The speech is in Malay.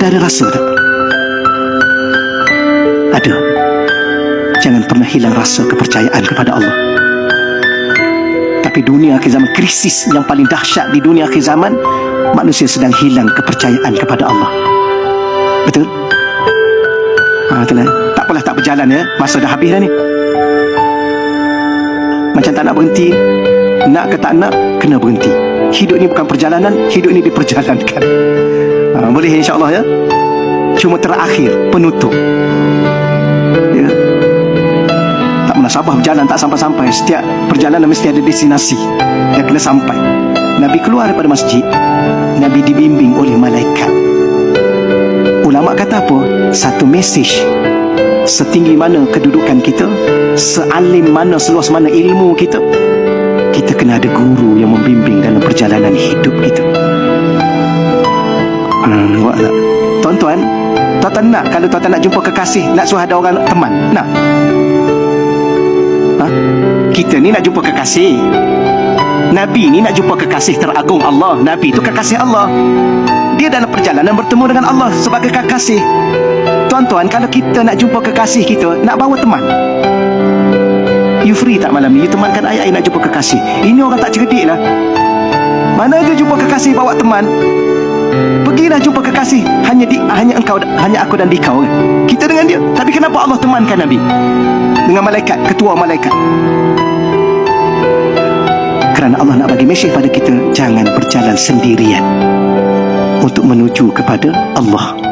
ada rasa tak? Ada. Jangan pernah hilang rasa kepercayaan kepada Allah. Tapi dunia akhir zaman, krisis yang paling dahsyat di dunia akhir zaman, manusia sedang hilang kepercayaan kepada Allah. Betul? Betul lah. Tak apalah, tak berjalan ya. Masa dah habis dah ni. Macam tak nak berhenti. Nak ke tak nak, kena berhenti. Hidup ni bukan perjalanan, hidup ni diperjalankan. Boleh insya-Allah ya. Cuma terakhir, penutup ya. Tak munasabah berjalan tak sampai-sampai. Setiap perjalanan mesti ada destinasi yang kena sampai. Nabi keluar daripada masjid, Nabi dibimbing oleh malaikat. Ulama kata apa? Satu mesej. Setinggi mana kedudukan kita, sealim mana, seluas mana ilmu kita, kita kena ada guru yang membimbing dalam perjalanan hidup kita. Tuan-tuan, tuan-tuan nak, kalau tuan-tuan nak jumpa kekasih, nak suruh ada orang teman, nak? Kita ni nak jumpa kekasih. Nabi ni nak jumpa kekasih teragung Allah. Nabi tu kekasih Allah. Dia dalam perjalanan bertemu dengan Allah sebagai kekasih. Tuan-tuan, kalau kita nak jumpa kekasih kita, nak bawa teman, you free tak malam ni? You temankan ayah nak jumpa kekasih. Ini orang tak cerdik lah. Mana dia jumpa kekasih bawa teman? Pergilah jumpa kekasih. Hanya engkau, hanya aku dan dikau kan? Kita dengan dia. Tapi kenapa Allah temankan Nabi dengan malaikat, ketua malaikat? Kerana Allah nak bagi mesej pada kita, jangan berjalan sendirian untuk menuju kepada Allah.